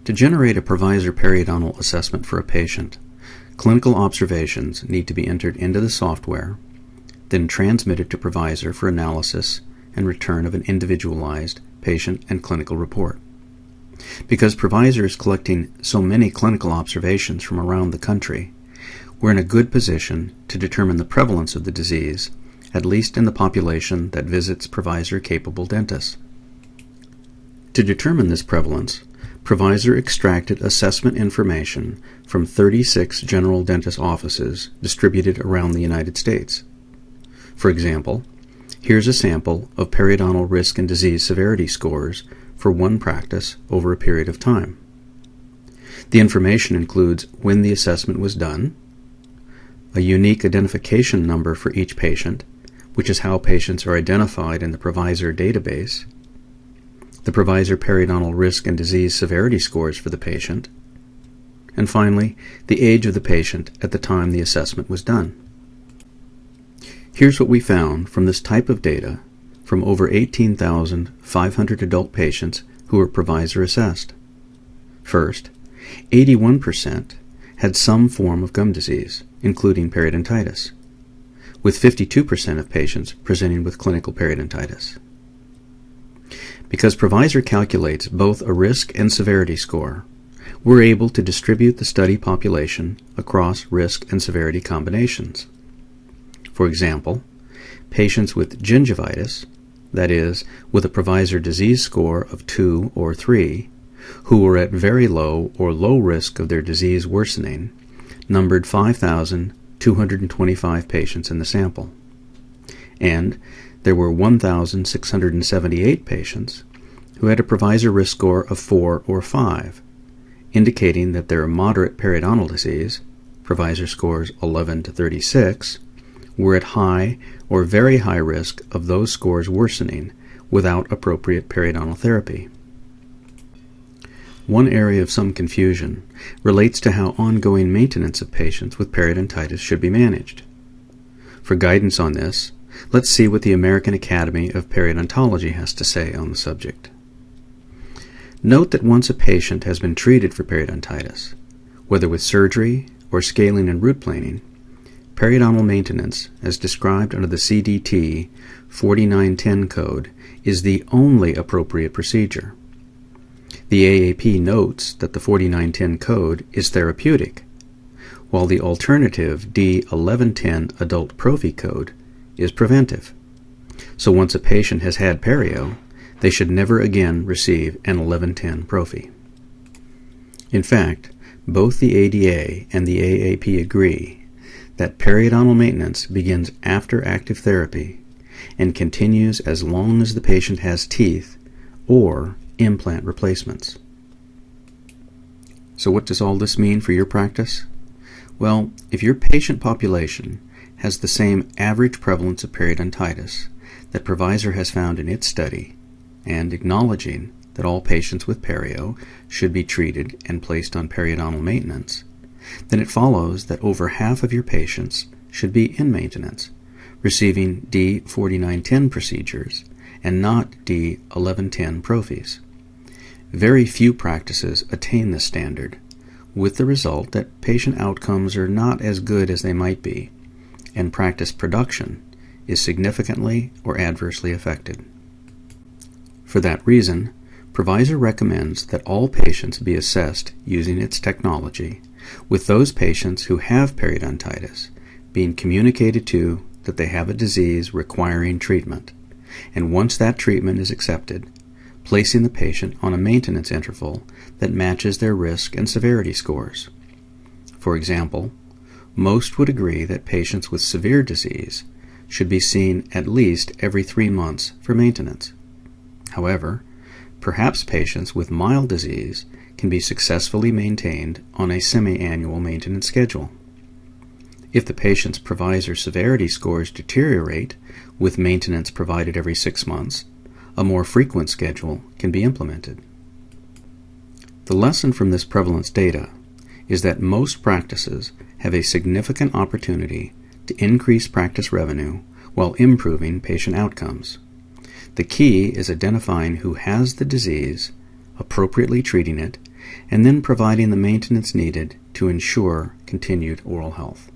To generate a provisor periodontal assessment for a patient, clinical observations need to be entered into the software, then transmitted to provisor for analysis and return of an individualized patient and clinical report. Because provisor is collecting so many clinical observations from around the country, we're in a good position to determine the prevalence of the disease, at least in the population that visits provisor-capable dentists. To determine this prevalence, provisor extracted assessment information from 36 general dentist offices distributed around the United States. For example, here's a sample of periodontal risk and disease severity scores for one practice over a period of time. The information includes when the assessment was done, a unique identification number for each patient, which is how patients are identified in the provisor database, the provisor periodontal risk and disease severity scores for the patient, and finally, the age of the patient at the time the assessment was done. Here's what we found from this type of data from over 18,500 adult patients who were provisor assessed. First, 81% had some form of gum disease, including periodontitis, with 52% of patients presenting with clinical periodontitis. Because provisor calculates both a risk and severity score, we're able to distribute the study population across risk and severity combinations. For example, patients with gingivitis, that is, with a provisor disease score of 2 or 3, who were at very low or low risk of their disease worsening, numbered 5,225 patients in the sample. And there were 1,678 patients who had a provisor risk score of 4 or 5, indicating that their moderate periodontal disease, provisor scores 11 to 36, were at high or very high risk of those scores worsening without appropriate periodontal therapy. One area of some confusion relates to how ongoing maintenance of patients with periodontitis should be managed. For guidance on this, let's see what the American Academy of Periodontology has to say on the subject. Note that once a patient has been treated for periodontitis, whether with surgery or scaling and root planing, periodontal maintenance, as described under the CDT 4910 code, is the only appropriate procedure. The AAP notes that the 4910 code is therapeutic, while the alternative D1110 adult prophy code is preventive. So once a patient has had perio, they should never again receive an 1110 prophy. In fact, both the ADA and the AAP agree that periodontal maintenance begins after active therapy and continues as long as the patient has teeth or implant replacements. So what does all this mean for your practice? Well, if your patient population has the same average prevalence of periodontitis that provisor has found in its study, and acknowledging that all patients with perio should be treated and placed on periodontal maintenance, then it follows that over half of your patients should be in maintenance, receiving D4910 procedures and not D1110 prophies. Very few practices attain this standard, with the result that patient outcomes are not as good as they might be, and practice production is significantly or adversely affected. For that reason, provisor recommends that all patients be assessed using its technology, with those patients who have periodontitis being communicated to that they have a disease requiring treatment, and once that treatment is accepted, placing the patient on a maintenance interval that matches their risk and severity scores. For example, most would agree that patients with severe disease should be seen at least every 3 months for maintenance. However, perhaps patients with mild disease can be successfully maintained on a semi-annual maintenance schedule. If the patient's provisor severity scores deteriorate with maintenance provided every 6 months, a more frequent schedule can be implemented. The lesson from this prevalence data is that most practices have a significant opportunity to increase practice revenue while improving patient outcomes. The key is identifying who has the disease, appropriately treating it, and then providing the maintenance needed to ensure continued oral health.